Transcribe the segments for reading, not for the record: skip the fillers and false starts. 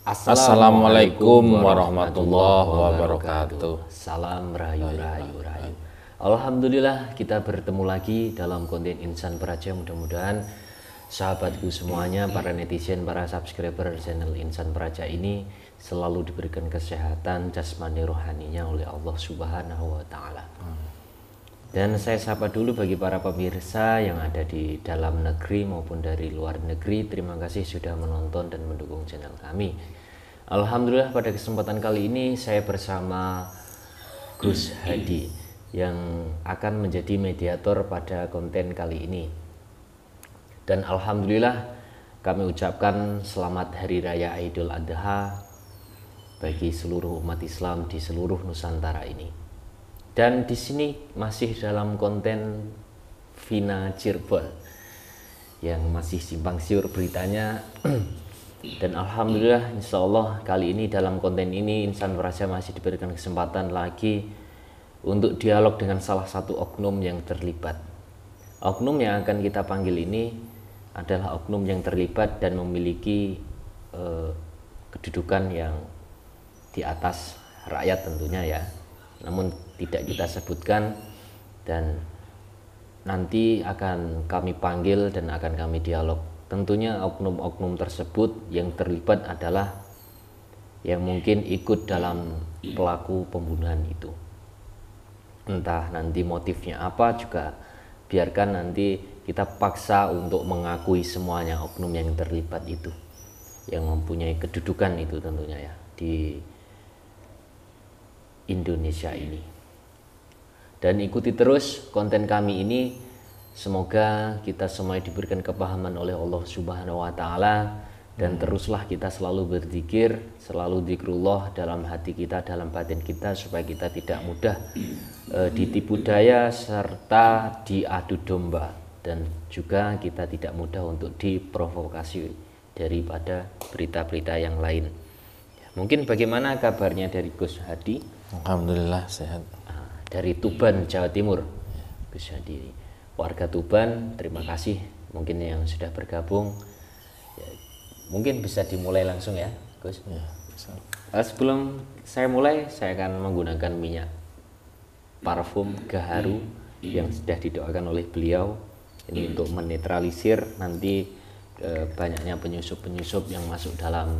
Assalamualaikum warahmatullahi wabarakatuh. Salam rahayu. Alhamdulillah kita bertemu lagi dalam konten Insan Praja. Mudah-mudahan sahabatku semuanya, para netizen, para subscriber channel Insan Praja ini selalu diberikan kesehatan jasmani rohaninya oleh Allah Subhanahu wa Ta'ala. Dan saya sapa dulu bagi para pemirsa yang ada di dalam negeri maupun dari luar negeri. Terima kasih sudah menonton dan mendukung channel kami. Alhamdulillah pada kesempatan kali ini saya bersama Gus Hadi yang akan menjadi mediator pada konten kali ini. Dan alhamdulillah kami ucapkan selamat Hari Raya Idul Adha bagi seluruh umat Islam di seluruh Nusantara ini. Dan di sini masih dalam konten Vina Cirebon yang masih simpang siur beritanya. Dan alhamdulillah insya Allah kali ini dalam konten ini Insan Praja masih diberikan kesempatan lagi untuk dialog dengan salah satu oknum yang terlibat. Oknum yang akan kita panggil ini adalah oknum yang terlibat dan memiliki kedudukan yang di atas rakyat tentunya ya. Namun tidak kita sebutkan, dan nanti akan kami panggil dan akan kami dialog. Tentunya oknum-oknum tersebut yang terlibat adalah yang mungkin ikut dalam pelaku pembunuhan itu. Entah nanti motifnya apa juga biarkan nanti kita paksa untuk mengakui semuanya oknum yang terlibat itu, yang mempunyai kedudukan itu tentunya ya di Indonesia ini. Dan ikuti terus konten kami ini. Semoga kita semua diberikan kepahaman oleh Allah Subhanahu wa Ta'ala, dan teruslah kita selalu berzikir, selalu zikrullah dalam hati kita, dalam batin kita, supaya kita tidak mudah ditipu daya serta diadu domba, dan juga kita tidak mudah untuk diprovokasi daripada berita-berita yang lain. Mungkin bagaimana kabarnya dari Gus Hadi? Alhamdulillah sehat. Dari Tuban, Jawa Timur. Gus Hadi, warga Tuban, terima kasih mungkin yang sudah bergabung ya, mungkin bisa dimulai langsung ya Gus ya, sebelum saya mulai, saya akan menggunakan minyak parfum Gaharu yang sudah didoakan oleh beliau ini untuk menetralisir nanti banyaknya penyusup-penyusup yang masuk dalam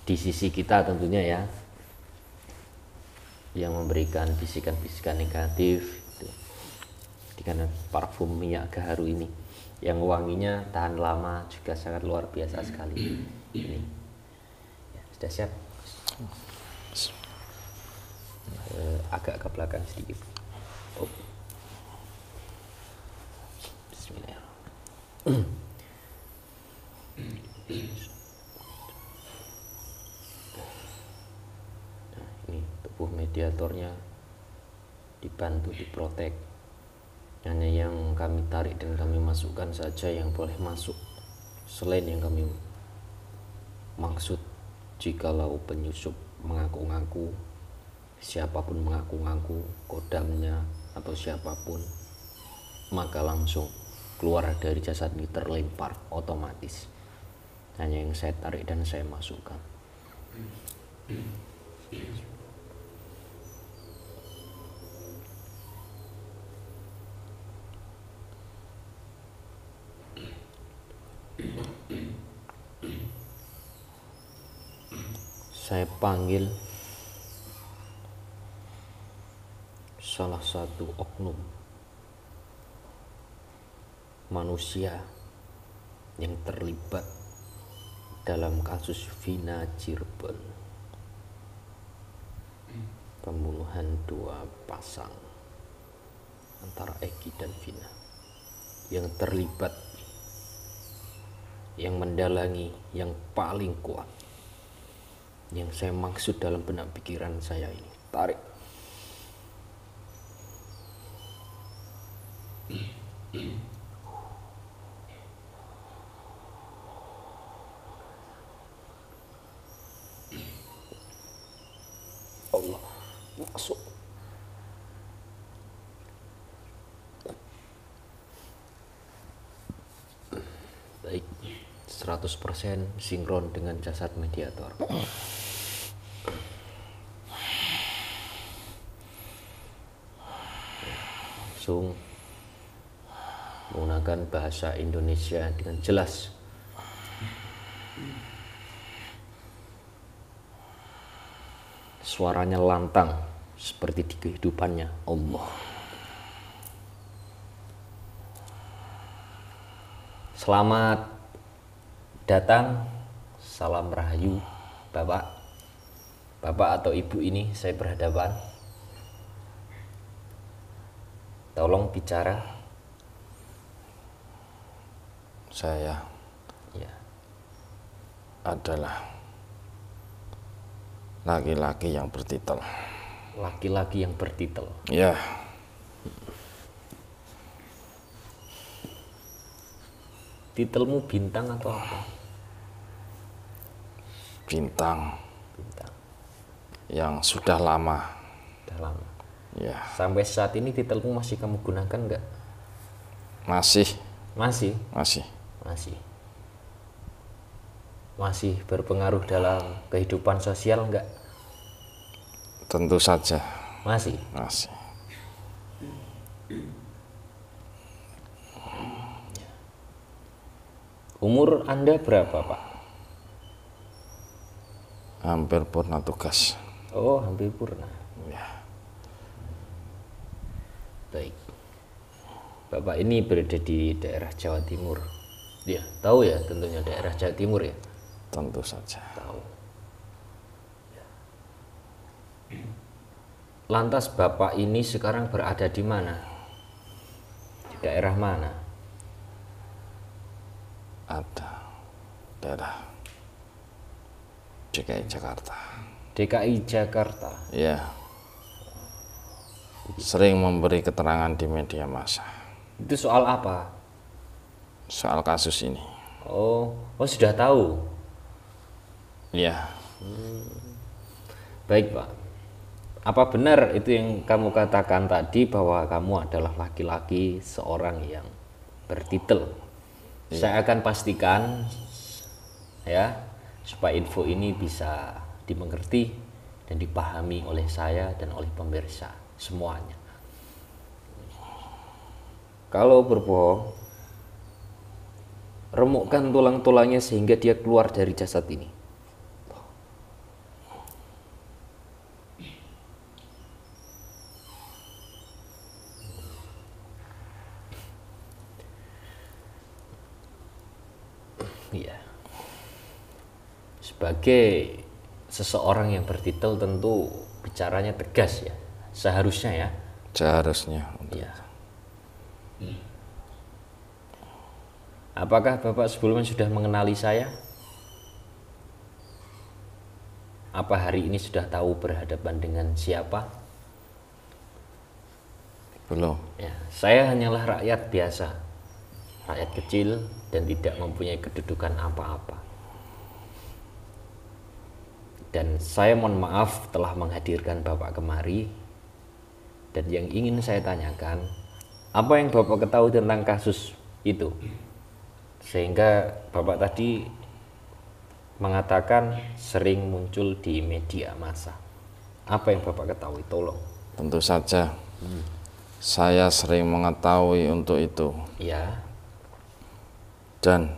di sisi kita tentunya ya, yang memberikan bisikan-bisikan negatif. Karena parfum minyak Gaharu ini yang wanginya tahan lama juga sangat luar biasa sekali. Ini ya, sudah siap? Agak ke belakang sedikit. Oh. Bismillahirrahmanirrahim. Nah, ini tubuh mediatornya dibantu, diprotek. Hanya yang kami tarik dan kami masukkan saja yang boleh masuk, selain yang kami maksud. Jikalau penyusup mengaku-ngaku, siapapun mengaku-ngaku, kodamnya atau siapapun, maka langsung keluar dari jasad ini, terlempar otomatis. Hanya yang saya tarik dan saya masukkan. Saya panggil salah satu oknum manusia yang terlibat dalam kasus Vina Cirebon, pembunuhan dua pasang antara Eki dan Vina, yang terlibat, yang mendalangi, yang paling kuat, yang saya maksud dalam benak pikiran saya ini. Tarik. Allah, masuk. Baik, 100% 100% sinkron dengan jasad mediator. Langsung menggunakan bahasa Indonesia dengan jelas. Suaranya lantang seperti di kehidupannya Allah. Selamat datang, salam rahayu Bapak atau Ibu ini saya berhadapan. Tolong bicara. Saya Ya, adalah laki-laki yang bertitel. laki-laki yang bertitel. Ya, Titelmu bintang atau apa? bintang Bintang. yang sudah lama. Udah lama. Ya, Sampai saat ini titelmu masih kamu gunakan nggak? masih Masih. masih Masih berpengaruh dalam kehidupan sosial nggak? tentu saja Masih. masih. Umur Anda berapa, Pak? Hampir purna tugas. Oh, hampir purna. Ya, Baik. Bapak ini berada di daerah Jawa Timur. Ya, tahu ya tentunya daerah Jawa Timur ya? tentu saja. Tahu. Lantas Bapak ini sekarang berada di mana? Di daerah mana? Ada daerah DKI Jakarta. DKI Jakarta. Ya, sering memberi keterangan di media massa Itu soal apa? soal kasus ini. Oh, sudah tahu. Ya, Baik, Pak. Apa benar itu yang kamu katakan tadi bahwa kamu adalah laki-laki seorang yang bertitel? Saya akan pastikan ya supaya info ini bisa dimengerti dan dipahami oleh saya dan oleh pemirsa semuanya. Kalau berbohong, remukkan tulang-tulangnya sehingga dia keluar dari jasad ini. Iya. Sebagai seseorang yang bertitel tentu bicaranya tegas ya. Seharusnya ya. seharusnya. Iya. Apakah Bapak sebelumnya sudah mengenali saya? Apa hari ini sudah tahu berhadapan dengan siapa? Belum. Ya, saya hanyalah rakyat biasa. Rakyat kecil dan tidak mempunyai kedudukan apa-apa. Dan saya mohon maaf telah menghadirkan Bapak kemari. Dan yang ingin saya tanyakan, apa yang Bapak ketahui tentang kasus itu? Sehingga Bapak tadi mengatakan sering muncul di media massa. Apa yang Bapak ketahui? Tolong. Tentu saja. Saya sering mengetahui untuk itu. Ya, Dan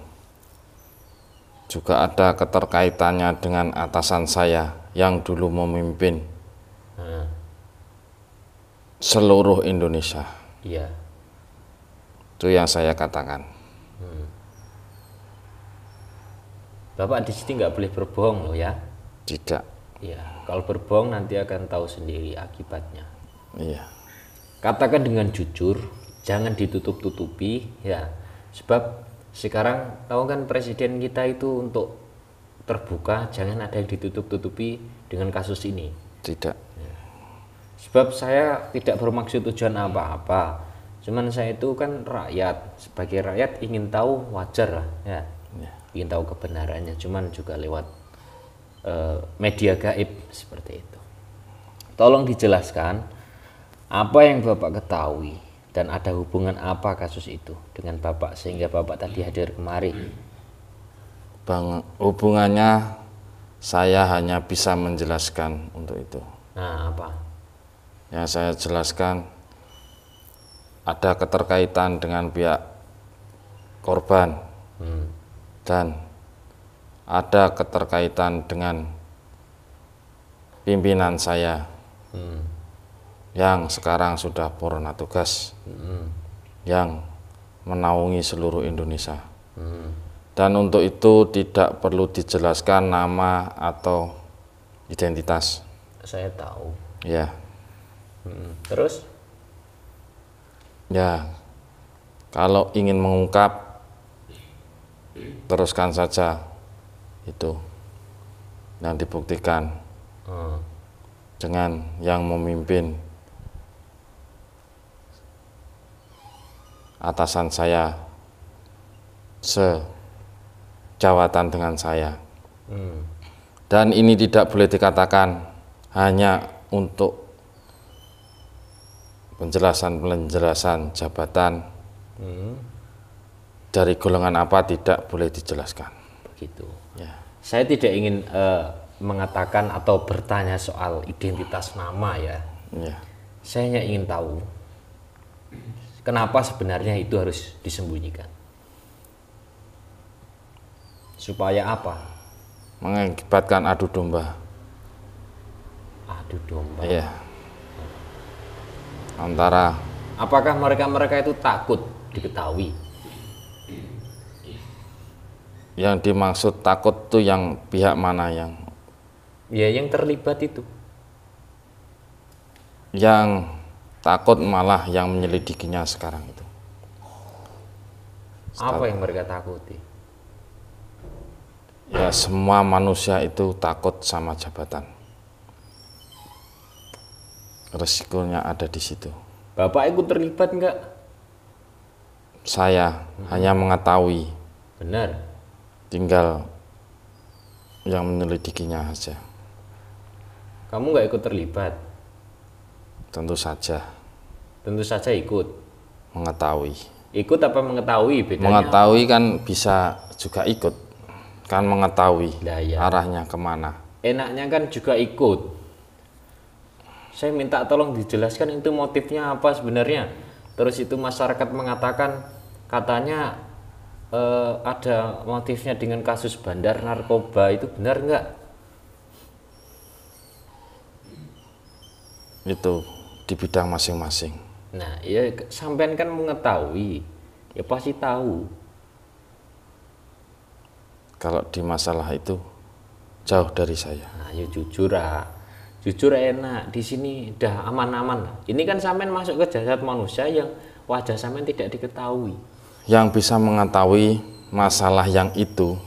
juga ada keterkaitannya dengan atasan saya yang dulu memimpin seluruh Indonesia. iya. Itu yang saya katakan. Bapak di sini nggak boleh berbohong loh ya. Tidak. Iya, kalau berbohong nanti akan tahu sendiri akibatnya. Iya. Katakan dengan jujur, jangan ditutup-tutupi ya. Sebab sekarang tahu kan presiden kita itu untuk terbuka, jangan ada yang ditutup-tutupi dengan kasus ini. Tidak. Sebab saya tidak bermaksud tujuan apa-apa. Cuman saya itu kan rakyat, sebagai rakyat ingin tahu wajar lah ya. Ingin tahu kebenarannya, cuman juga lewat media gaib seperti itu. Tolong dijelaskan apa yang Bapak ketahui dan ada hubungan apa kasus itu dengan Bapak sehingga Bapak tadi hadir kemari. hubungannya saya hanya bisa menjelaskan untuk itu. Nah, apa? Yang saya jelaskan ada keterkaitan dengan pihak korban dan ada keterkaitan dengan pimpinan saya yang sekarang sudah purna tugas, yang menaungi seluruh Indonesia. Dan untuk itu tidak perlu dijelaskan nama atau identitas. Saya tahu. Ya, Terus? ya. Kalau ingin mengungkap, teruskan saja itu dan dibuktikan dengan yang memimpin atasan saya sejawatan dengan saya. Dan ini tidak boleh dikatakan hanya untuk penjelasan jabatan dari golongan apa, tidak boleh dijelaskan. Begitu. Ya. Saya tidak ingin mengatakan atau bertanya soal identitas nama ya. Ya. Saya hanya ingin tahu kenapa sebenarnya itu harus disembunyikan. Supaya apa? Mengakibatkan adu domba. Adu domba. Iya. Antara Apakah mereka itu takut diketahui? yang dimaksud takut tuh yang pihak mana, Ya, yang terlibat itu. yang takut malah yang menyelidikinya sekarang itu. Apa yang mereka takuti? Ya, semua manusia itu takut sama jabatan. Resikonya ada di situ. Bapak ikut terlibat enggak? Saya hanya mengetahui, Benar. tinggal yang menyelidikinya saja. Kamu enggak ikut terlibat? Tentu saja Tentu saja ikut. mengetahui. Ikut apa mengetahui bedanya? Mengetahui kan bisa juga ikut, kan mengetahui Lah, ya. arahnya kemana. Enaknya kan juga ikut. Saya minta tolong dijelaskan itu motifnya apa sebenarnya. Terus itu masyarakat mengatakan katanya ada motifnya dengan kasus bandar narkoba, itu benar enggak? Itu di bidang masing-masing. Nah, ya sampean kan mengetahui, ya pasti tahu. Kalau di masalah itu jauh dari saya. Nah, ya jujur ah. Jujur enak, di sini udah aman-aman. Ini kan sampean masuk ke jasad manusia yang wajah sampean tidak diketahui. Yang bisa mengetahui masalah yang itu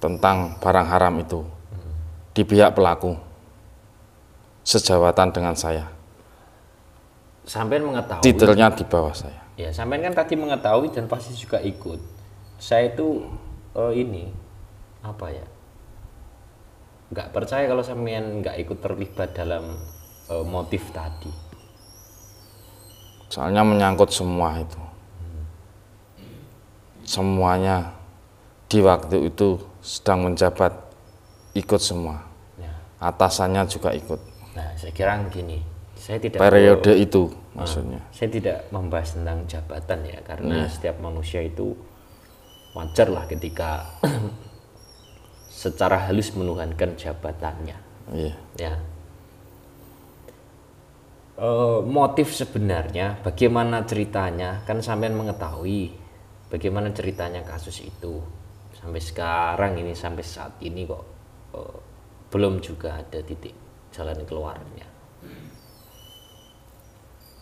tentang barang haram itu di pihak pelaku sejawatan dengan saya. Sampean mengetahui. Titelnya di bawah saya. Ya, sampean kan tadi mengetahui dan pasti juga ikut. Saya itu ini apa ya? Nggak percaya kalau sampean nggak ikut terlibat dalam motif tadi. Soalnya menyangkut semua itu. Semuanya di waktu itu sedang menjabat, ikut semua. Ya. Atasannya juga ikut. Nah, saya kira gini, saya tidak Periode itu maksudnya. saya tidak membahas tentang jabatan ya, karena setiap manusia itu wajar lah ketika secara halus menuhankan jabatannya. Iya. Ya. Motif sebenarnya, bagaimana ceritanya, kan sampean mengetahui bagaimana ceritanya kasus itu sampai sekarang ini, sampai saat ini kok belum juga ada titik jalan keluarnya.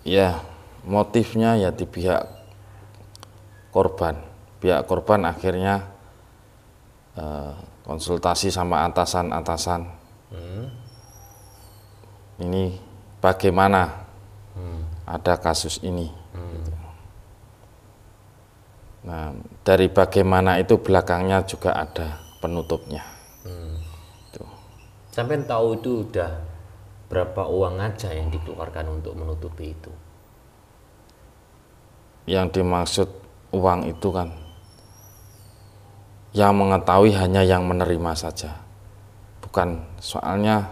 Ya, motifnya ya di pihak korban. Pihak korban akhirnya konsultasi sama atasan-atasan. Ini bagaimana ada kasus ini. Gitu. Nah, dari bagaimana itu belakangnya juga ada penutupnya. Tuh. Sampai tahu itu udah berapa uang aja yang dikeluarkan untuk menutupi itu? Yang dimaksud uang itu kan Yang mengetahui hanya yang menerima saja. Bukan, soalnya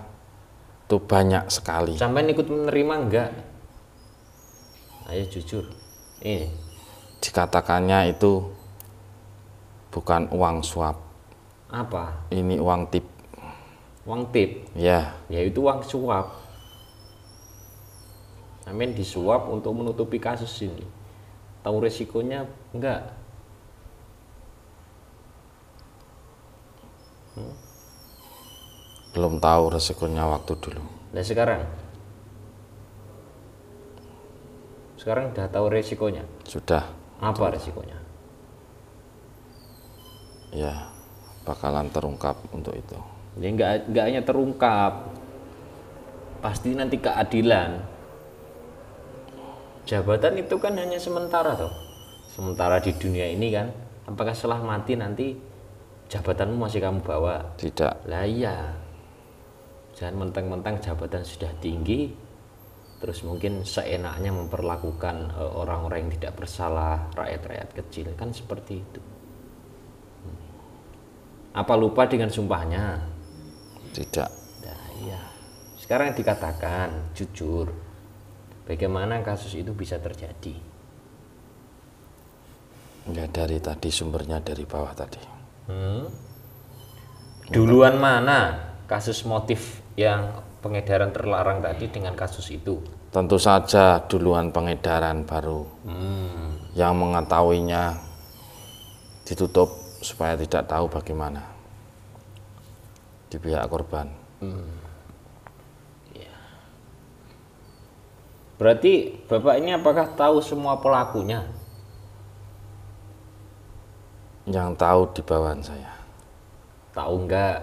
itu banyak sekali. Sampai ikut menerima enggak? Ayo jujur. Ini Dikatakannya itu bukan uang suap. apa? Ini uang tip. Uang tip. Ya, Ya itu uang suap. Amin disuap untuk menutupi kasus ini. Tahu resikonya enggak? belum tahu resikonya waktu dulu. Nah sekarang udah tahu resikonya. Sudah, Apa resikonya? ya bakalan terungkap untuk itu. Ya enggak hanya terungkap, pasti nanti keadilan. Jabatan itu kan hanya sementara toh. Sementara di dunia ini kan, apakah setelah mati nanti jabatanmu masih kamu bawa? Tidak, Lah iya. Jangan mentang-mentang jabatan sudah tinggi terus mungkin seenaknya memperlakukan orang-orang yang tidak bersalah, rakyat-rakyat kecil, kan seperti itu. Apa lupa dengan sumpahnya? tidak. Nah, iya. Sekarang dikatakan jujur, bagaimana kasus itu bisa terjadi? Ya dari tadi sumbernya dari bawah tadi. Duluan mana kasus motif yang pengedaran terlarang tadi dengan kasus itu? Tentu saja duluan pengedaran baru. Yang mengetahuinya ditutup supaya tidak tahu bagaimana di pihak korban. Berarti Bapak ini apakah tahu semua pelakunya? Yang tahu di bawahan saya. Tahu enggak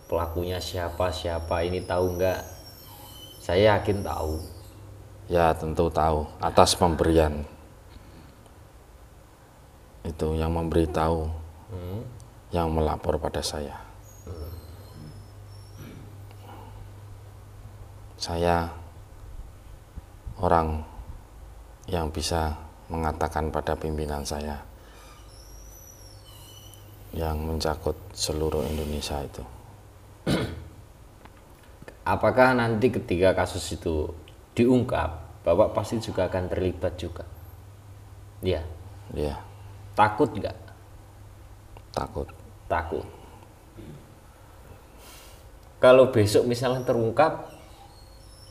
pelakunya siapa ini, tahu enggak? Saya yakin tahu. Ya tentu tahu, atas pemberian itu yang memberitahu, yang melapor pada saya. Saya orang yang bisa mengatakan pada pimpinan saya yang mencakup seluruh Indonesia itu. Apakah nanti ketika kasus itu diungkap, Bapak pasti juga akan terlibat juga? Ya. Ya, Takut nggak? takut. Takut. Kalau besok misalnya terungkap,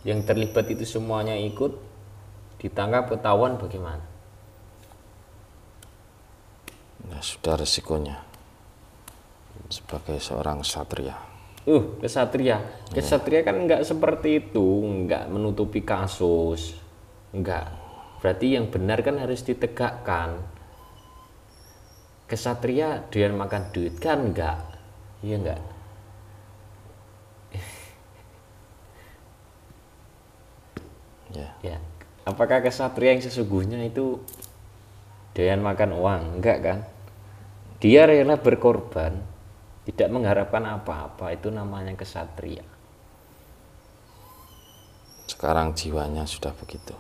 yang terlibat itu semuanya ikut, ditangkap, ketahuan, bagaimana? Ya sudah resikonya sebagai seorang satria. Kesatria. Kesatria kan nggak seperti itu, nggak menutupi kasus, nggak. Berarti yang benar kan harus ditegakkan. Kesatria doyan makan duit kan nggak? Iya nggak? Ya, Ya. Apakah kesatria yang sesungguhnya itu doyan makan uang? Enggak kan? Dia rela berkorban, tidak mengharapkan apa-apa, itu namanya kesatria. sekarang jiwanya sudah begitu.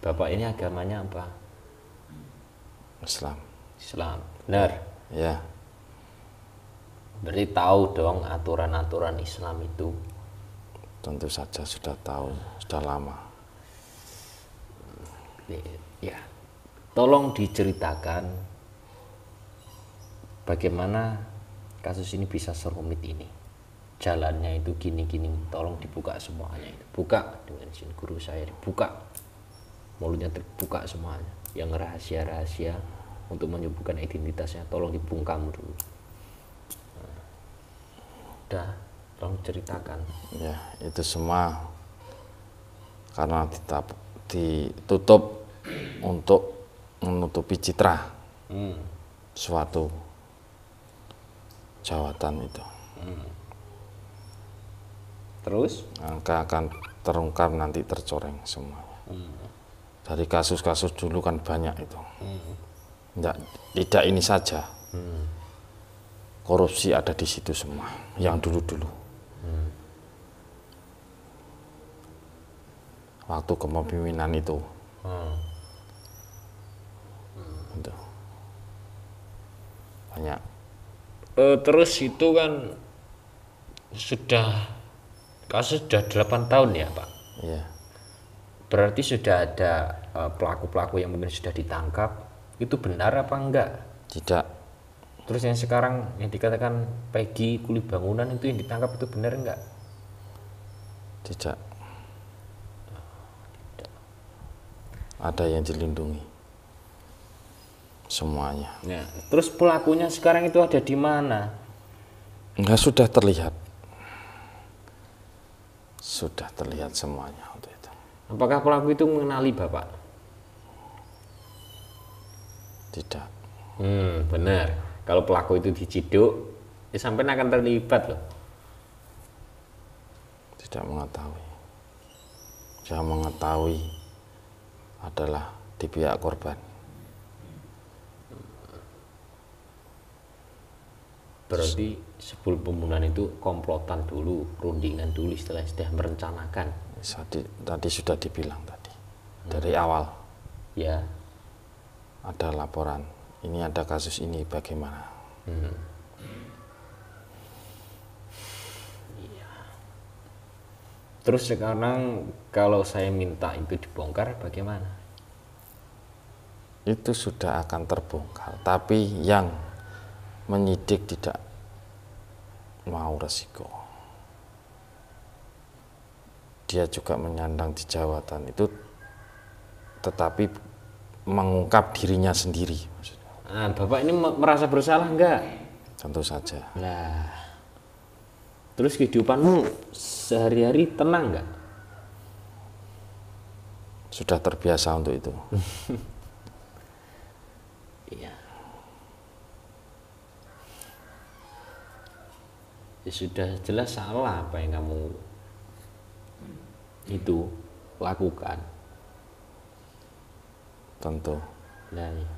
Bapak ini agamanya apa? Islam. Islam. Benar. Ya, Berarti tahu dong aturan-aturan Islam itu. tentu saja sudah tahu, sudah lama. Ya. Tolong diceritakan bagaimana kasus ini bisa serumit ini. Jalannya itu gini-gini, tolong dibuka semuanya itu. Buka dengan izin guru saya, dibuka. Mulutnya terbuka semuanya. Yang rahasia-rahasia untuk menyembuhkan identitasnya tolong dibungkam dulu. Nah, udah, tolong ceritakan. Ya, itu semua karena ditutup untuk menutupi citra suatu jawatan itu. Terus? Angka akan terungkap nanti, tercoreng semuanya. Dari kasus-kasus dulu kan banyak itu. Tidak ini saja. Korupsi ada di situ semua, yang dulu-dulu. Waktu kepemimpinan itu. Itu. banyak. Terus itu kan kasus sudah 8 tahun ya Pak. Iya. Berarti sudah ada pelaku-pelaku yang mungkin sudah ditangkap. Itu benar apa enggak? Tidak. Terus yang sekarang yang dikatakan Peggy kuli bangunan itu yang ditangkap itu benar enggak? Tidak. Ada yang dilindungi. Semuanya. Ya, terus pelakunya sekarang itu ada di mana? Enggak, sudah terlihat. Sudah terlihat semuanya untuk itu. Apakah pelaku itu mengenali Bapak? Tidak. Benar. Kalau pelaku itu diciduk, ya sampai akan terlibat loh. Tidak mengetahui. Yang mengetahui adalah di pihak korban. Berarti sebelum pembunuhan itu komplotan dulu, rundingan dulu setelah sudah merencanakan. Tadi sudah dibilang tadi. Dari awal Ya. ada laporan. Ini ada kasus ini bagaimana? Terus sekarang kalau saya minta itu dibongkar bagaimana? Itu sudah akan terbongkar. Tapi yang menyidik tidak mau resiko. Dia juga menyandang di jawatan itu, tetapi mengungkap dirinya sendiri maksudnya. Nah, Bapak ini merasa bersalah enggak? Tentu saja. Nah, terus kehidupanmu sehari-hari tenang enggak? Sudah terbiasa untuk itu. Iya. Ya sudah jelas salah apa yang kamu itu lakukan. Tentu. Nah, iya.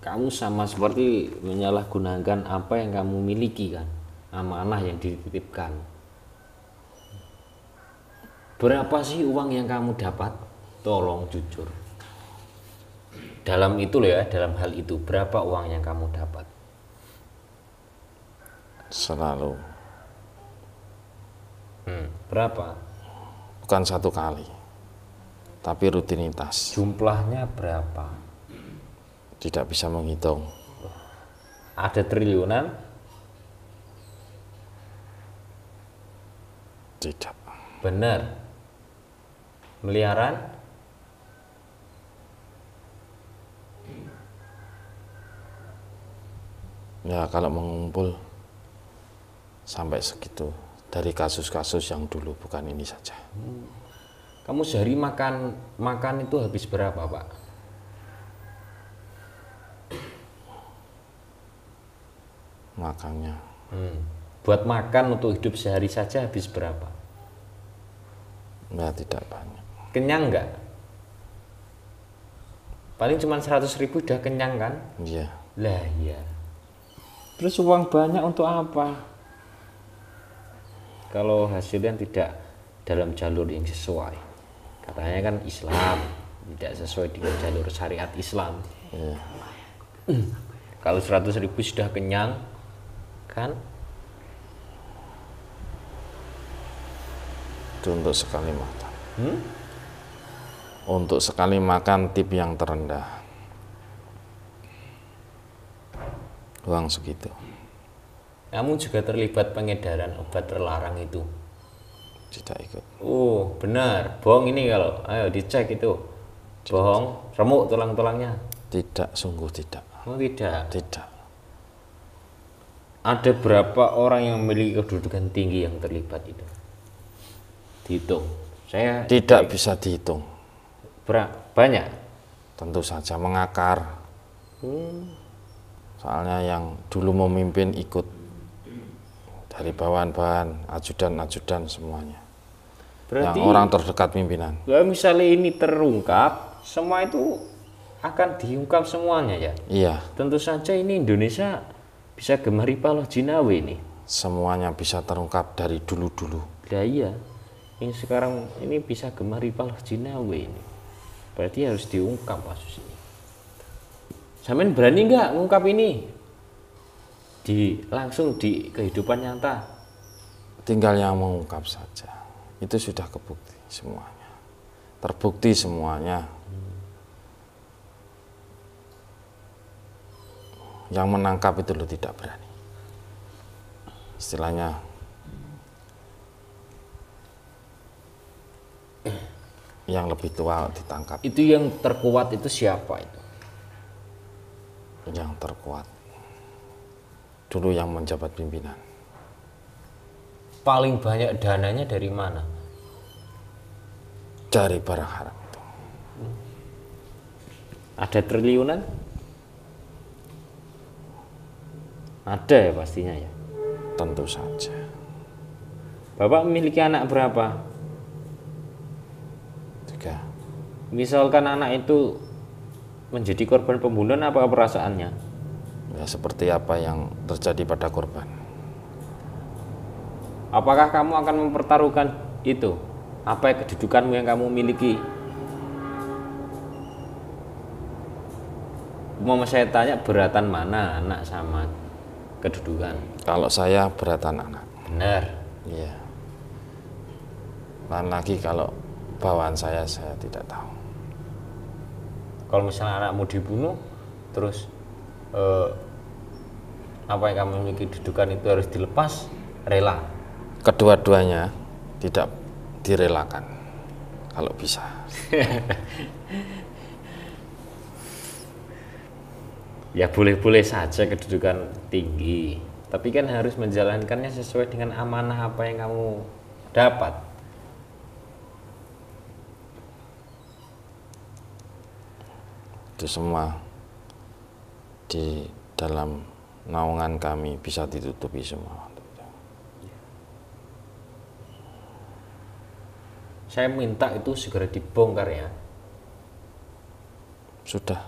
Kamu sama seperti menyalahgunakan apa yang kamu miliki kan, amanah yang dititipkan. Berapa sih uang yang kamu dapat? Tolong jujur. Dalam itu loh ya, dalam hal itu berapa uang yang kamu dapat? Selalu. Berapa? Bukan satu kali, tapi rutinitas. Jumlahnya berapa? Tidak bisa menghitung. Ada triliunan? Tidak. Benar. Miliaran? Ya kalau mengumpul sampai segitu. Dari kasus-kasus yang dulu, bukan ini saja. Kamu sehari makan itu habis berapa, Pak? Makannya. Buat makan untuk hidup sehari saja habis berapa? Ya tidak banyak. Kenyang nggak? Paling cuma 100.000 udah kenyang kan? Iya. Lah iya. Terus uang banyak untuk apa? Kalau hasilnya tidak dalam jalur yang sesuai. Katanya kan Islam tidak sesuai dengan jalur syariat Islam. Iya. Kalau 100.000 sudah kenyang kan? Itu untuk sekali makan. Untuk sekali makan tip yang terendah. Uang segitu. Kamu juga terlibat pengedaran obat terlarang itu. Tidak ikut. Oh benar, bohong ini kalau, ayo dicek itu. Bohong, remuk tulang-tulangnya. Tidak, sungguh tidak. Oh tidak. Tidak. Ada berapa orang yang memiliki kedudukan tinggi yang terlibat itu? Dihitung. Saya Tidak bisa dihitung. Banyak. Tentu saja mengakar. Soalnya yang dulu memimpin ikut. Dari bawahan-bawahan, ajudan-ajudan semuanya. Berarti yang orang terdekat pimpinan. Kalau misalnya ini terungkap, semua itu akan diungkap semuanya ya. Iya. Tentu saja ini Indonesia bisa gemari paloh jinawi ini. Semuanya bisa terungkap dari dulu-dulu. Nah iya, ini sekarang ini bisa gemari paloh jinawi ini. Berarti harus diungkap kasus ini. Sampean berani nggak ngungkap ini langsung di kehidupan nyata? Tinggal yang mengungkap saja. Itu sudah kebukti semuanya. Terbukti semuanya. Yang menangkap itu lo tidak berani. Istilahnya yang lebih tua ditangkap. Itu yang terkuat itu siapa itu? Yang terkuat dulu yang menjabat pimpinan. Paling banyak dananya dari mana? Dari barang haram itu. Ada triliunan? Ada ya pastinya ya. Tentu saja. Bapak memiliki anak berapa? 3. Misalkan anak itu menjadi korban pembunuhan, apa perasaannya? Ya seperti apa yang terjadi pada korban. Apakah kamu akan mempertaruhkan itu? Apa kedudukanmu yang kamu miliki? Mau saya tanya, beratan mana anak sama kedudukan? Kalau saya beratan anak. Benar. Iya. Dan lagi kalau bawaan saya tidak tahu. Kalau misalnya anakmu dibunuh, terus apa yang kamu miliki kedudukan itu harus dilepas, rela? Kedua-duanya tidak direlakan kalau bisa. Ya boleh-boleh saja kedudukan tinggi, tapi kan harus menjalankannya sesuai dengan amanah apa yang kamu dapat. Itu semua di dalam naungan kami bisa ditutupi semua. Saya minta itu segera dibongkar ya. Sudah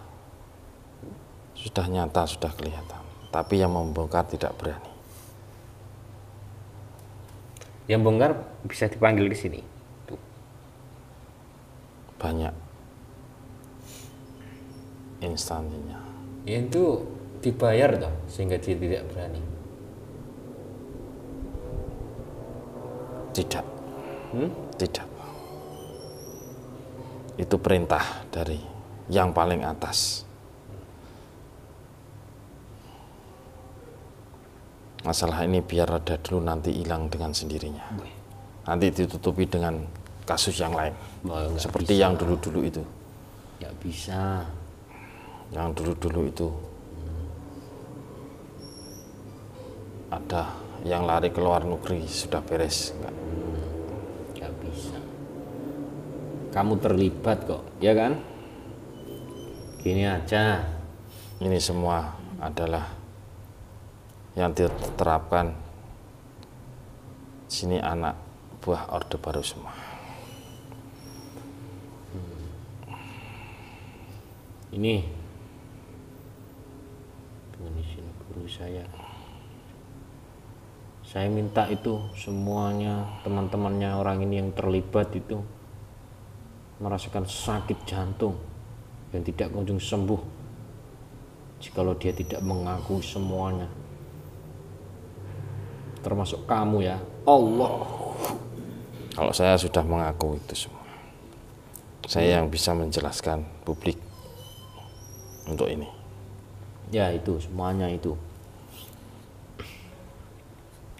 nyata, sudah kelihatan. Tapi yang membongkar tidak berani. Yang bongkar bisa dipanggil ke sini. Tuh. Banyak instansinya. Itu dibayar toh sehingga dia tidak berani. Tidak. Tidak. Itu perintah dari yang paling atas. Masalah ini biar reda dulu, nanti hilang dengan sendirinya. Nanti ditutupi dengan kasus yang lain. Seperti yang dulu-dulu itu. Nggak bisa. Yang dulu-dulu itu ada yang lari ke luar negeri, sudah beres. Nggak bisa. Kamu terlibat kok, ya kan? Gini aja. Ini semua adalah yang diterapkan sini anak buah Orde Baru semua. Ini dengan izin guru saya minta itu semuanya teman-temannya orang ini yang terlibat itu merasakan sakit jantung yang tidak kunjung sembuh jikalau dia tidak mengaku semuanya, termasuk kamu ya Allah. Kalau saya sudah mengaku itu semua, saya yang bisa menjelaskan publik untuk ini. Ya itu semuanya itu.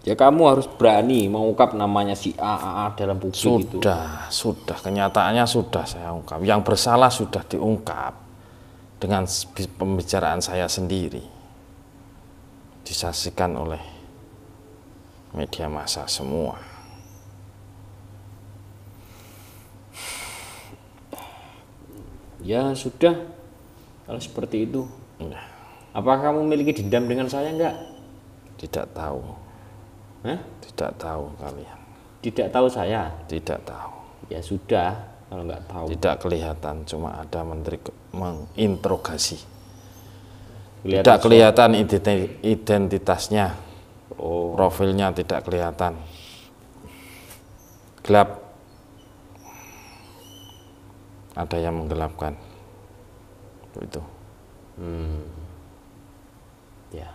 Ya kamu harus berani mengungkap namanya si A dalam publik itu. Sudah, kenyataannya sudah saya ungkap. Yang bersalah sudah diungkap dengan pembicaraan saya sendiri. Disaksikan oleh media massa semua. Ya sudah, kalau seperti itu. Nah, Apakah kamu memiliki dendam dengan saya enggak? tidak tahu. Hah? Tidak tahu kalian. Tidak tahu saya? Tidak tahu. Ya sudah, kalau nggak tahu. Tidak kelihatan, cuma ada menteri menginterogasi. Kelihatan Tidak kelihatan identitasnya. Oh, Profilnya tidak kelihatan. Gelap. Ada yang menggelapkan. Itu. Ya.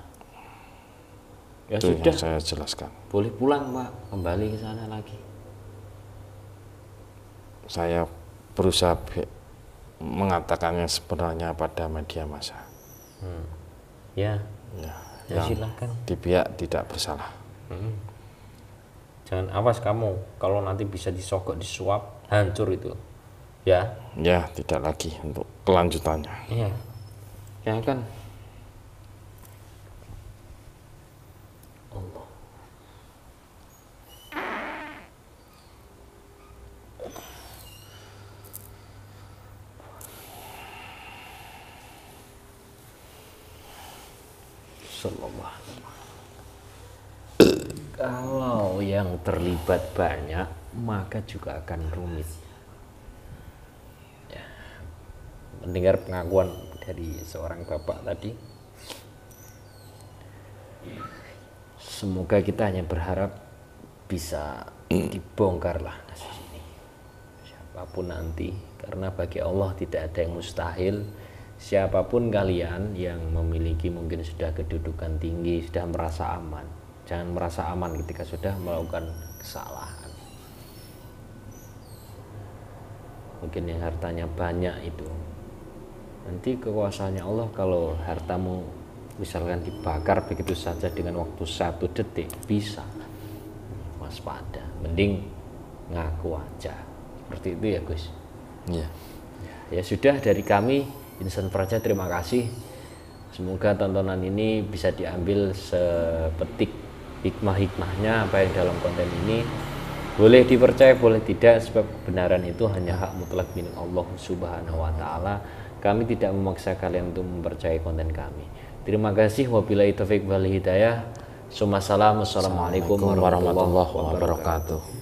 Ya Itu sudah, yang saya jelaskan. boleh pulang Pak, kembali ke sana lagi. Saya berusaha mengatakannya sebenarnya pada media massa. Ya, Ya, ya yang silakan. di pihak tidak bersalah. Jangan awas kamu, kalau nanti bisa disogok, disuap, hancur itu. Ya, Ya, tidak lagi untuk kelanjutannya. iya. Ya kan. Allah. Sallallahu alaihi wasallam. Kalau yang terlibat banyak, maka juga akan rumit. Ya. Mendengar pengakuan dari seorang bapak tadi, semoga kita hanya berharap bisa dibongkarlah kasus ini, siapapun nanti, karena bagi Allah tidak ada yang mustahil. Siapapun kalian yang memiliki mungkin sudah kedudukan tinggi, sudah merasa aman, jangan merasa aman ketika sudah melakukan kesalahan. Mungkin yang hartanya banyak itu, nanti kekuasaannya Allah, kalau hartamu misalkan dibakar begitu saja dengan waktu 1 detik, bisa waspada, mending ngaku aja. Seperti itu ya Gus. Ya. Ya sudah, dari kami Insan Praja terima kasih. Semoga tontonan ini bisa diambil sepetik hikmah-hikmahnya apa yang dalam konten ini. Boleh dipercaya, boleh tidak, sebab kebenaran itu hanya hak mutlak milik Allah Subhanahu wa taala. Kami tidak memaksa kalian untuk mempercayai konten kami. Terima kasih, wabillahi taufiq wal hidayah. Assalamualaikum warahmatullahi wabarakatuh.